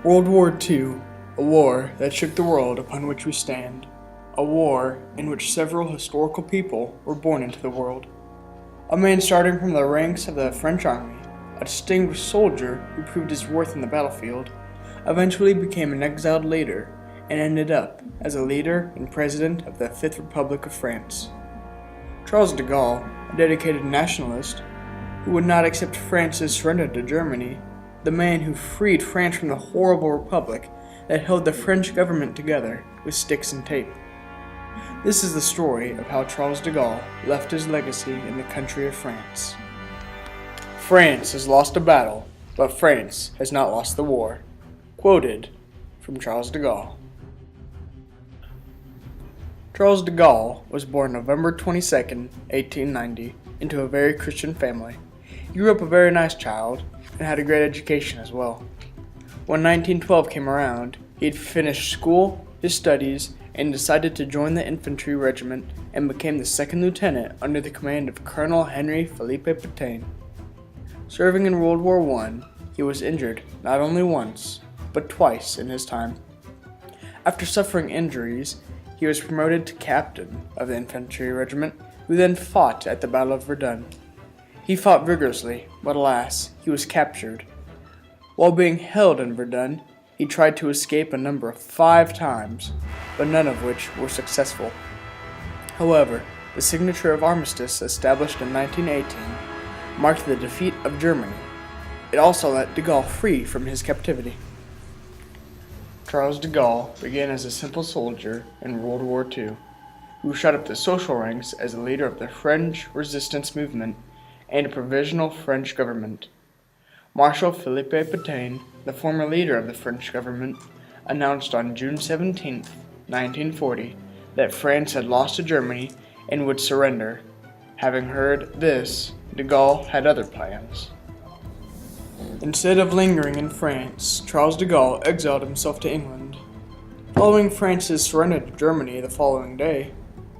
World War II, a war that shook the world upon which we stand, a war in which several historical people were born into the world. A man starting from the ranks of the French army, a distinguished soldier who proved his worth in the battlefield, eventually became an exiled leader and ended up as a leader and president of the Fifth Republic of France. Charles de Gaulle, a dedicated nationalist who would not accept France's surrender to Germany, the man who freed France from the horrible republic that held the French government together with sticks and tape. This is the story of how Charles de Gaulle left his legacy in the country of France. France has lost a battle, but France has not lost the war. Quoted from Charles de Gaulle. Charles de Gaulle was born November 22, 1890, into a very Christian family. He grew up a very nice child and had a great education as well. When 1912 came around, he had finished school, his studies, and decided to join the infantry regiment and became the second lieutenant under the command of Colonel Henry Philippe Pétain. Serving in World War I, he was injured not only once, but twice in his time. After suffering injuries, he was promoted to captain of the infantry regiment, who then fought at the Battle of Verdun. He fought vigorously, but alas, he was captured. While being held in Verdun, he tried to escape a number of 5 times, but none of which were successful. However, the signature of armistice established in 1918 marked the defeat of Germany. It also let de Gaulle free from his captivity. Charles de Gaulle began as a simple soldier in World War II, who shot up the social ranks as a leader of the French resistance movement and a provisional French government. Marshal Philippe Pétain, the former leader of the French government, announced on June 17, 1940, that France had lost to Germany and would surrender. Having heard this, de Gaulle had other plans. Instead of lingering in France, Charles de Gaulle exiled himself to England. Following France's surrender to Germany the following day,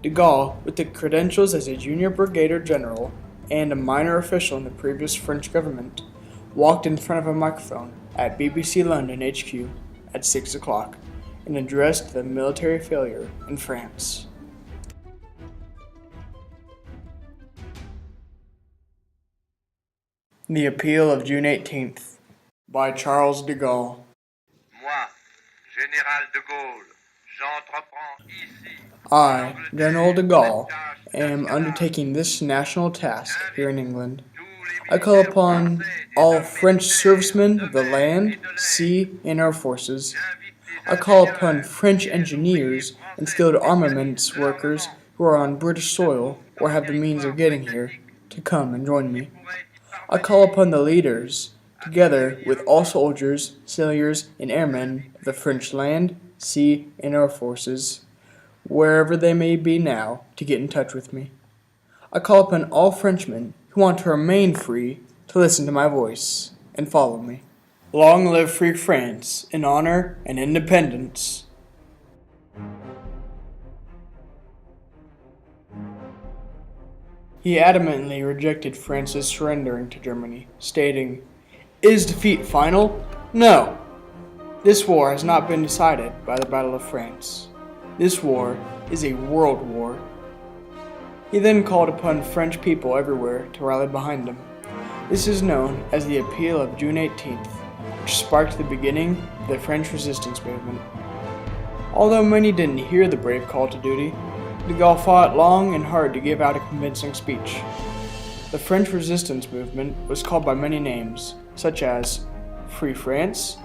de Gaulle, with the credentials as a junior brigadier general and a minor official in the previous French government, walked in front of a microphone at BBC London HQ at 6 o'clock and addressed the military failure in France. The Appeal of June 18th by Charles de Gaulle. Moi, Général de Gaulle, j'entreprends ici. I, General de Gaulle, am undertaking this national task here in England. I call upon all French servicemen of the land, sea, and air forces. I call upon French engineers and skilled armaments workers who are on British soil or have the means of getting here to come and join me. I call upon the leaders, together with all soldiers, sailors, and airmen of the French land, sea, and air forces, wherever they may be now, to get in touch with me. I call upon all Frenchmen who want to remain free to listen to my voice and follow me. Long live free France in honor and independence. He adamantly rejected France's surrendering to Germany, stating, "Is defeat final? No! This war has not been decided by the Battle of France. This war is a world war." He then called upon French people everywhere to rally behind him. This is known as the Appeal of June 18th, which sparked the beginning of the French resistance movement. Although many didn't hear the brave call to duty, de Gaulle fought long and hard to give out a convincing speech. The French resistance movement was called by many names, such as Free France,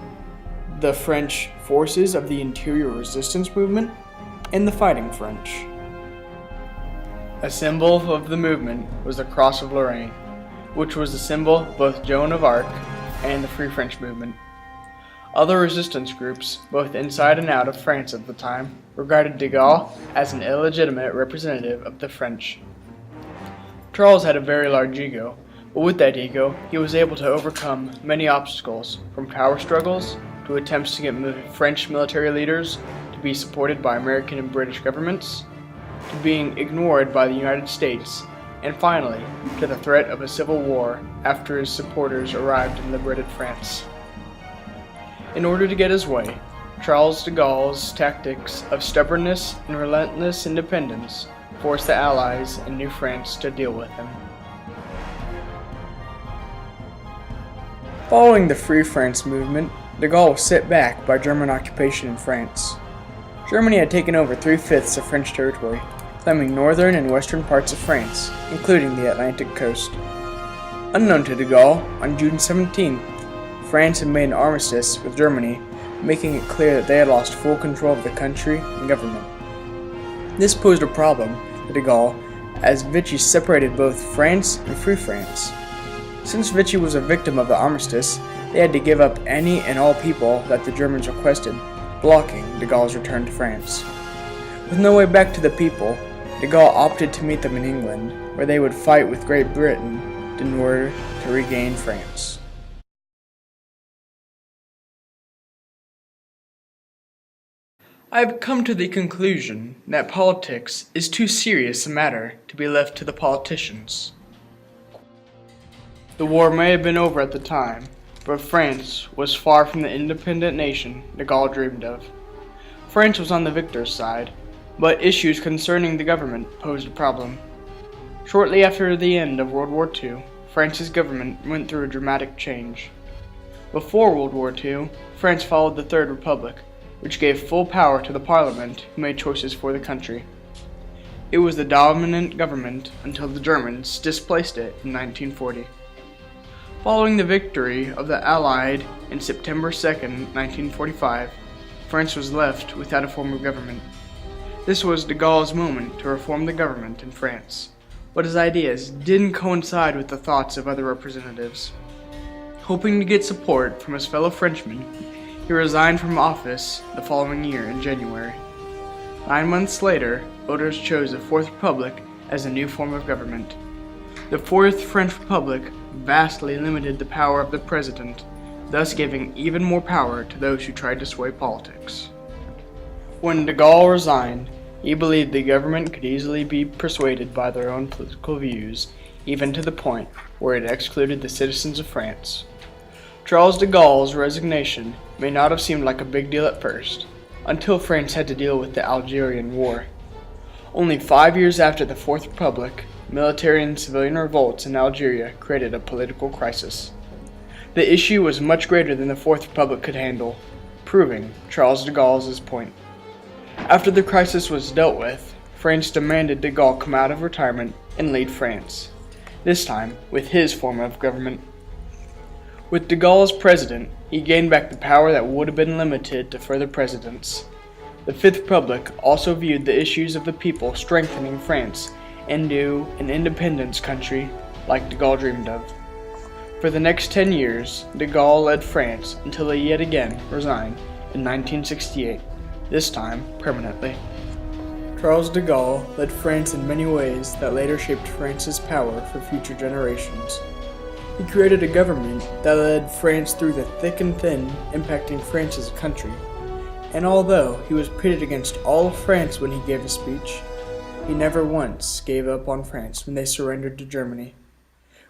the French Forces of the Interior Resistance Movement, and the Fighting French. A symbol of the movement was the Cross of Lorraine, which was the symbol of both Joan of Arc and the Free French movement. Other resistance groups, both inside and out of France at the time, regarded de Gaulle as an illegitimate representative of the French. Charles had a very large ego, but with that ego, he was able to overcome many obstacles, from power struggles to attempts to get French military leaders to be supported by American and British governments, to being ignored by the United States, and finally, to the threat of a civil war after his supporters arrived in liberated France. In order to get his way, Charles de Gaulle's tactics of stubbornness and relentless independence forced the Allies and New France to deal with him. Following the Free France movement, de Gaulle was set back by German occupation in France. Germany had taken over 3/5 of French territory, claiming northern and western parts of France, including the Atlantic coast. Unknown to de Gaulle, on June 17th, France had made an armistice with Germany, making it clear that they had lost full control of the country and government. This posed a problem to de Gaulle, as Vichy separated both France and Free France. Since Vichy was a victim of the armistice, they had to give up any and all people that the Germans requested, blocking de Gaulle's return to France. With no way back to the people, de Gaulle opted to meet them in England, where they would fight with Great Britain in order to regain France. I have come to the conclusion that politics is too serious a matter to be left to the politicians. The war may have been over at the time, but France was far from the independent nation de Gaulle dreamed of. France was on the victor's side, but issues concerning the government posed a problem. Shortly after the end of World War II, France's government went through a dramatic change. Before World War II, France followed the Third Republic, which gave full power to the parliament who made choices for the country. It was the dominant government until the Germans displaced it in 1940. Following the victory of the Allied in September 2nd, 1945, France was left without a form of government. This was de Gaulle's moment to reform the government in France, but his ideas didn't coincide with the thoughts of other representatives. Hoping to get support from his fellow Frenchmen, he resigned from office the following year in January. 9 months later, voters chose the Fourth Republic as a new form of government. The Fourth French Republic vastly limited the power of the president, thus giving even more power to those who tried to sway politics. When de Gaulle resigned, he believed the government could easily be persuaded by their own political views, even to the point where it excluded the citizens of France. Charles de Gaulle's resignation may not have seemed like a big deal at first, until France had to deal with the Algerian War. Only 5 years after the Fourth Republic, military and civilian revolts in Algeria created a political crisis. The issue was much greater than the Fourth Republic could handle, proving Charles de Gaulle's point. After the crisis was dealt with, France demanded de Gaulle come out of retirement and lead France, this time with his form of government. With de Gaulle as president, he gained back the power that would have been limited to further presidents. The Fifth Republic also viewed the issues of the people strengthening France into an independence country like de Gaulle dreamed of. For the next 10 years, de Gaulle led France until he yet again resigned in 1968, this time permanently. Charles de Gaulle led France in many ways that later shaped France's power for future generations. He created a government that led France through the thick and thin, impacting France as a country. And although he was pitted against all of France when he gave a speech, he never once gave up on France when they surrendered to Germany.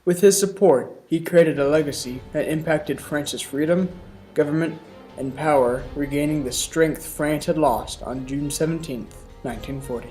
With his support, he created a legacy that impacted France's freedom, government, and power, regaining the strength France had lost on June 17, 1940.